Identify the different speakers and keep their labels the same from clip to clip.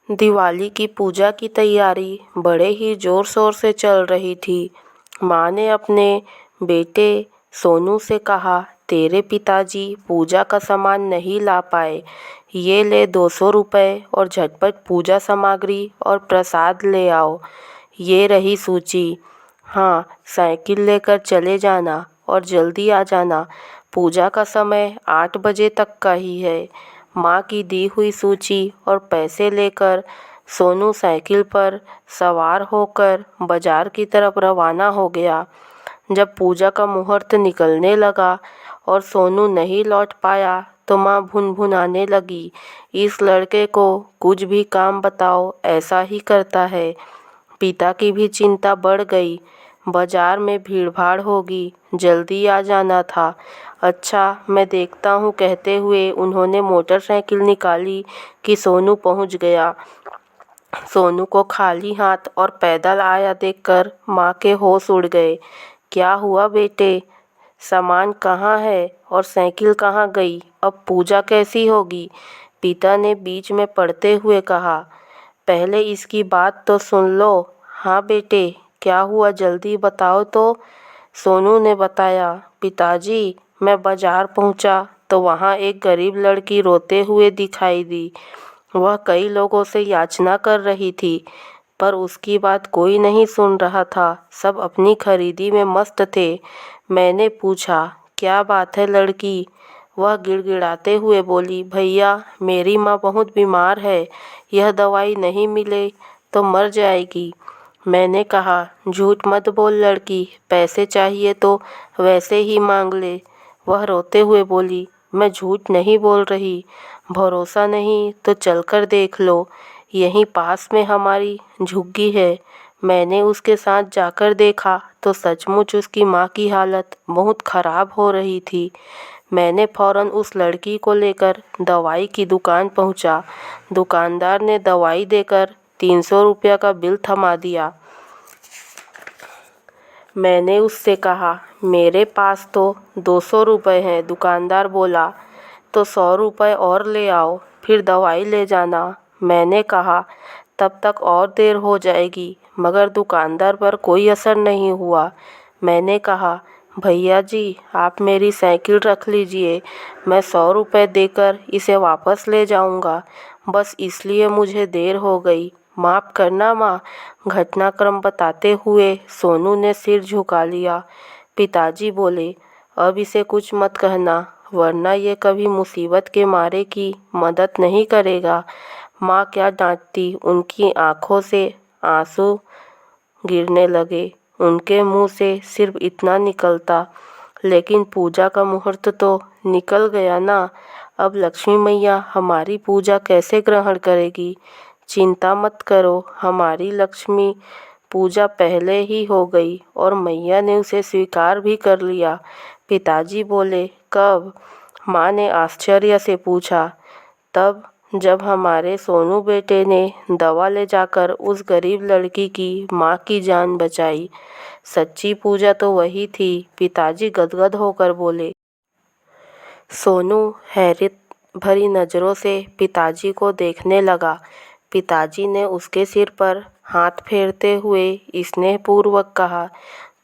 Speaker 1: दिवाली की पूजा की तैयारी बड़े ही ज़ोर शोर से चल रही थी। माँ ने अपने बेटे सोनू से कहा, तेरे पिताजी पूजा का सामान नहीं ला पाए, ये ले 200 रुपये और झटपट पूजा सामग्री और प्रसाद ले आओ। ये रही सूची। हाँ, साइकिल लेकर चले जाना और जल्दी आ जाना। पूजा का समय 8 बजे तक का ही है। माँ की दी हुई सूची और पैसे लेकर सोनू साइकिल पर सवार होकर बाजार की तरफ रवाना हो गया। जब पूजा का मुहूर्त निकलने लगा और सोनू नहीं लौट पाया तो माँ भुनभुनाने लगी, इस लड़के को कुछ भी काम बताओ ऐसा ही करता है। पिता की भी चिंता बढ़ गई। बाजार में भीड़-भाड़ होगी, जल्दी आ जाना था। अच्छा, मैं देखता हूँ, कहते हुए उन्होंने मोटरसाइकिल निकाली कि सोनू पहुँच गया। सोनू को खाली हाथ और पैदल आया देखकर माँ के होश उड़ गए। क्या हुआ बेटे? सामान कहाँ है और साइकिल कहाँ गई? अब पूजा कैसी होगी? पिता ने बीच में पड़ते हुए कहा। पहले इसकी बात तो सुन लो। हाँ बेटे, क्या हुआ जल्दी बताओ तो। सोनू ने बताया, पिताजी मैं बाजार पहुंचा तो वहां एक गरीब लड़की रोते हुए दिखाई दी। वह कई लोगों से याचना कर रही थी, पर उसकी बात कोई नहीं सुन रहा था। सब अपनी खरीदी में मस्त थे। मैंने पूछा, क्या बात है लड़की? वह गिड़गिड़ाते हुए बोली, भैया मेरी माँ बहुत बीमार है, यह दवाई नहीं मिले तो मर जाएगी। मैंने कहा, झूठ मत बोल लड़की, पैसे चाहिए तो वैसे ही मांग ले। वह रोते हुए बोली, मैं झूठ नहीं बोल रही, भरोसा नहीं तो चलकर देख लो, यहीं पास में हमारी झुग्गी है। मैंने उसके साथ जाकर देखा तो सचमुच उसकी माँ की हालत बहुत ख़राब हो रही थी। मैंने फ़ौरन उस लड़की को लेकर दवाई की दुकान पहुंचा। दुकानदार ने दवाई देकर 300 रुपये का बिल थमा दिया। मैंने उससे कहा, मेरे पास तो 200 रुपये हैं। दुकानदार बोला, तो 100 रुपये और ले आओ, फिर दवाई ले जाना। मैंने कहा, तब तक और देर हो जाएगी, मगर दुकानदार पर कोई असर नहीं हुआ। मैंने कहा, भैया जी आप मेरी साइकिल रख लीजिए, मैं 100 रुपये देकर इसे वापस ले जाऊंगा, बस इसलिए मुझे देर हो गई, माफ़ करना माँ। घटनाक्रम बताते हुए सोनू ने सिर झुका लिया। पिताजी बोले, अब इसे कुछ मत कहना, वरना ये कभी मुसीबत के मारे की मदद नहीं करेगा। माँ क्या डांटती, उनकी आंखों से आंसू गिरने लगे। उनके मुंह से सिर्फ इतना निकलता, लेकिन पूजा का मुहूर्त तो निकल गया ना। अब लक्ष्मी मैया हमारी पूजा कैसे ग्रहण करेगी? चिंता मत करो, हमारी लक्ष्मी पूजा पहले ही हो गई और मैया ने उसे स्वीकार भी कर लिया। पिताजी बोले, कब? माँ ने आश्चर्य से पूछा। तब जब हमारे सोनू बेटे ने दवा ले जाकर उस गरीब लड़की की माँ की जान बचाई। सच्ची पूजा तो वही थी, पिताजी गदगद होकर बोले। सोनू हैरत भरी नज़रों से पिताजी को देखने लगा। पिताजी ने उसके सिर पर हाथ फेरते हुए स्नेहपूर्वक कहा,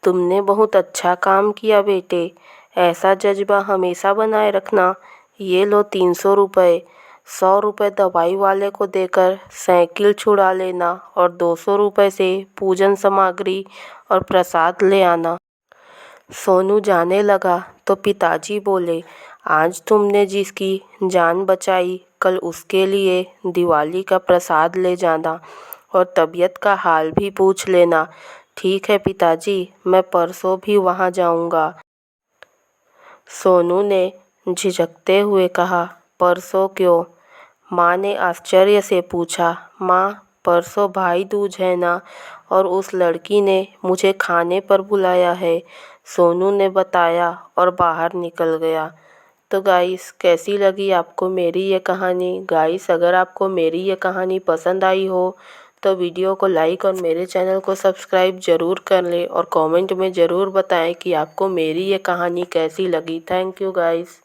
Speaker 1: तुमने बहुत अच्छा काम किया बेटे, ऐसा जज्बा हमेशा बनाए रखना। ये लो 300 रुपये, 100 रुपये दवाई वाले को देकर साइकिल छुड़ा लेना और 200 रुपये से पूजन सामग्री और प्रसाद ले आना। सोनू जाने लगा तो पिताजी बोले, आज तुमने जिसकी जान बचाई, कल उसके लिए दिवाली का प्रसाद ले जाना और तबीयत का हाल भी पूछ लेना। ठीक है पिताजी, मैं परसों भी वहाँ जाऊँगा। सोनू ने झिझकते हुए कहा, परसों क्यों? माँ ने आश्चर्य से पूछा। माँ, परसों भाई दूज है ना, और उस लड़की ने मुझे खाने पर बुलाया है, सोनू ने बताया और बाहर निकल गया। तो गाइस, कैसी लगी आपको मेरी ये कहानी? गाइस, अगर आपको मेरी ये कहानी पसंद आई हो तो वीडियो को लाइक और मेरे चैनल को सब्सक्राइब ज़रूर कर लें और कमेंट में ज़रूर बताएं कि आपको मेरी ये कहानी कैसी लगी। Thank you guys.